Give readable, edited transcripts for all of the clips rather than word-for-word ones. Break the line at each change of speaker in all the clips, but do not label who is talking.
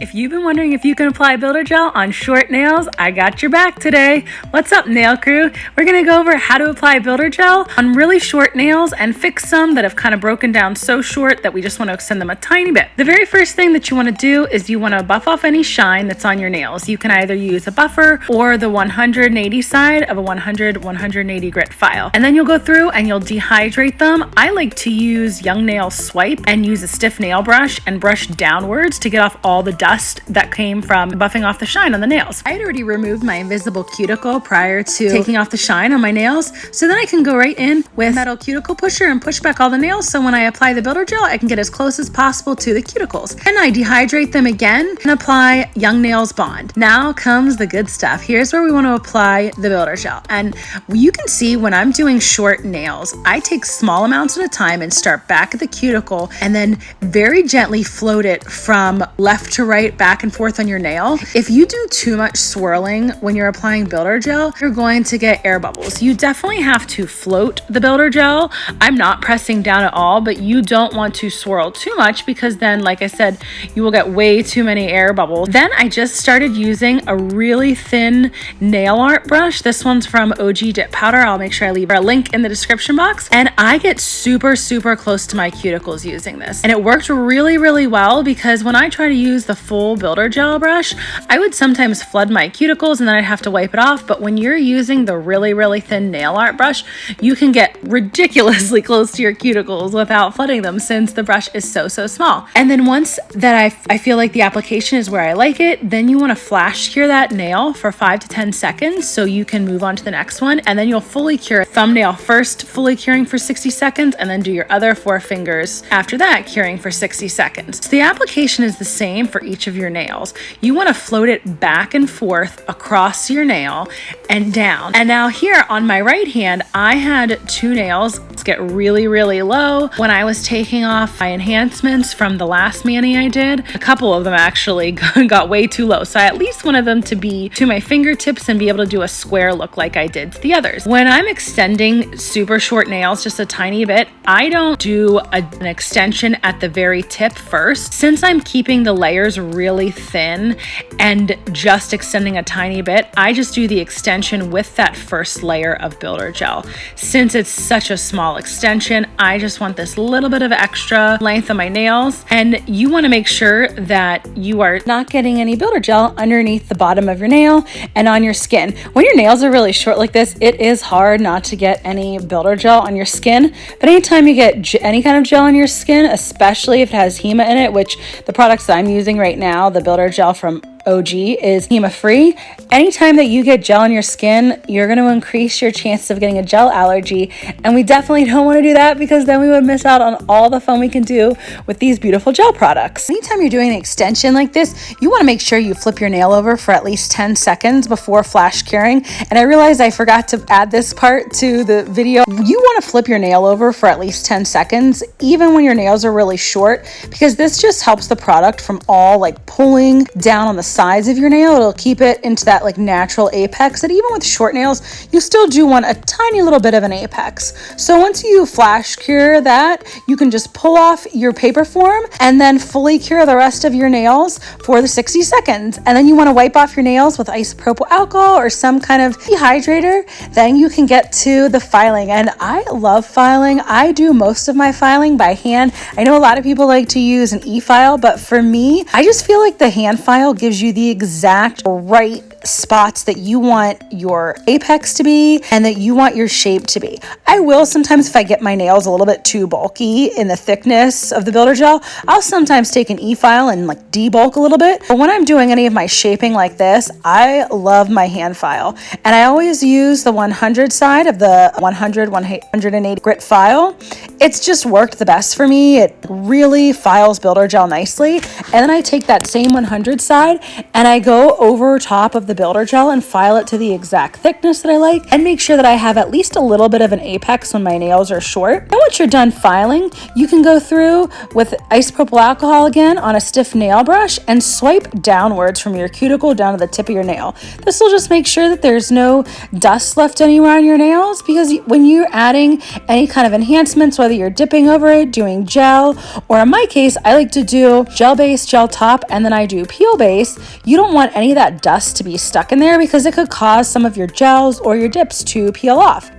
If you've been wondering if you can apply builder gel on short nails, I got your back today. What's up, nail crew? We're gonna go over how to apply builder gel on really short nails and fix some that have kind of broken down so short that we just want to extend them a tiny bit. The very first thing that you want to do is you want to buff off any shine that's on your nails. You can either use a buffer or the 180 side of a 180 grit file. And then you'll go through and you'll dehydrate them. I like to use Young Nail Swipe and use a stiff nail brush and brush downwards to get off all the dust that came from buffing off the shine on the nails. I had already removed my invisible cuticle prior to taking off the shine on my nails, so then I can go right in with metal cuticle pusher and push back all the nails, so when I apply the builder gel, I can get as close as possible to the cuticles. And I dehydrate them again and apply Young Nails Bond. Now comes the good stuff. Here's where we want to apply the builder gel. And you can see when I'm doing short nails, I take small amounts at a time and start back at the cuticle and then very gently float it from left to right, back and forth on your nail. If you do too much swirling when you're applying builder gel, you're going to get air bubbles. You definitely have to float the builder gel. I'm not pressing down at all, but you don't want to swirl too much because then, like I said, you will get way too many air bubbles. Then I just started using a really thin nail art brush. This one's from OG Dip Powder. I'll make sure I leave a link in the description box. And I get super close to my cuticles using this. And it worked really well because when I try to use the full builder gel brush, I would sometimes flood my cuticles and then I'd have to wipe it off. But when you're using the really thin nail art brush, you can get ridiculously close to your cuticles without flooding them since the brush is so small. And then once that I feel like the application is where I like it, then you want to flash cure that nail for 5 to 10 seconds so you can move on to the next one. And then you'll fully cure thumbnail first, fully curing for 60 seconds, and then do your other 4 fingers after that, curing for 60 seconds. So the application is the same for each of your nails. You want to float it back and forth across your nail and down. And now here on my right hand, I had 2 nails get really low when I was taking off my enhancements from the last mani I did. A couple of them actually got way too low, so I at least wanted them to be to my fingertips and be able to do a square look like I did to the others. When I'm extending super short nails just a tiny bit, I don't do an extension at the very tip first. Since I'm keeping the layers really thin and just extending a tiny bit, I just do the extension with that first layer of builder gel. Since it's such a small extension, I just want this little bit of extra length on my nails, and you want to make sure that you are not getting any builder gel underneath the bottom of your nail and on your skin. When your nails are really short like this, it is hard not to get any builder gel on your skin, but anytime you get any kind of gel on your skin, especially if it has HEMA in it, which the products that I'm using right now, the builder gel from OG is HEMA free. Anytime that you get gel on your skin, you're going to increase your chances of getting a gel allergy, and we definitely don't want to do that because then we would miss out on all the fun we can do with these beautiful gel products. Anytime you're doing an extension like this, you want to make sure you flip your nail over for at least 10 seconds before flash curing. And I realized I forgot to add this part to the video. You want to flip your nail over for at least 10 seconds, even when your nails are really short, because this just helps the product from all like pulling down on the sides of your nail. It'll keep it into that like natural apex that even with short nails, you still do want a tiny little bit of an apex. So once you flash cure that, you can just pull off your paper form and then fully cure the rest of your nails for the 60 seconds. And then you want to wipe off your nails with isopropyl alcohol or some kind of dehydrator. Then you can get to the filing. And I love filing. I do most of my filing by hand. I know a lot of people like to use an e-file, but for me, I just feel like the hand file gives you the exact right spots that you want your apex to be and that you want your shape to be. I will sometimes, if I get my nails a little bit too bulky in the thickness of the builder gel, I'll sometimes take an e-file and like debulk a little bit. But when I'm doing any of my shaping like this, I love my hand file. And I always use the 100 side of the 180 grit file. It's just worked the best for me. It really files builder gel nicely. And then I take that same 100 side and I go over top of the builder gel and file it to the exact thickness that I like, and make sure that I have at least a little bit of an apex when my nails are short. Now once you're done filing, you can go through with isopropyl alcohol again on a stiff nail brush and swipe downwards from your cuticle down to the tip of your nail. This will just make sure that there's no dust left anywhere on your nails, because when you're adding any kind of enhancements, whether you're dipping over it, doing gel, or in my case, I like to do gel base, gel top, and then I do peel base, you don't want any of that dust to be stuck in there because it could cause some of your gels or your dips to peel off.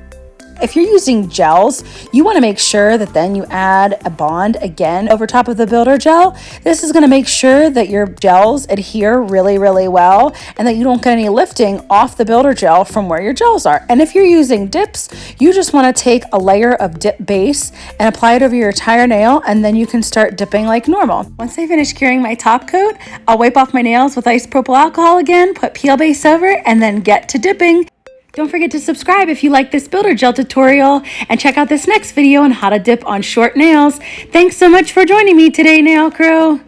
If you're using gels, you want to make sure that then you add a bond again over top of the builder gel. This is going to make sure that your gels adhere really, really well and that you don't get any lifting off the builder gel from where your gels are. And if you're using dips, you just want to take a layer of dip base and apply it over your entire nail, and then you can start dipping like normal. Once I finish curing my top coat, I'll wipe off my nails with isopropyl alcohol again, put peel base over, and then get to dipping. Don't forget to subscribe if you like this builder gel tutorial, and check out this next video on how to dip on short nails. Thanks so much for joining me today, nail crew.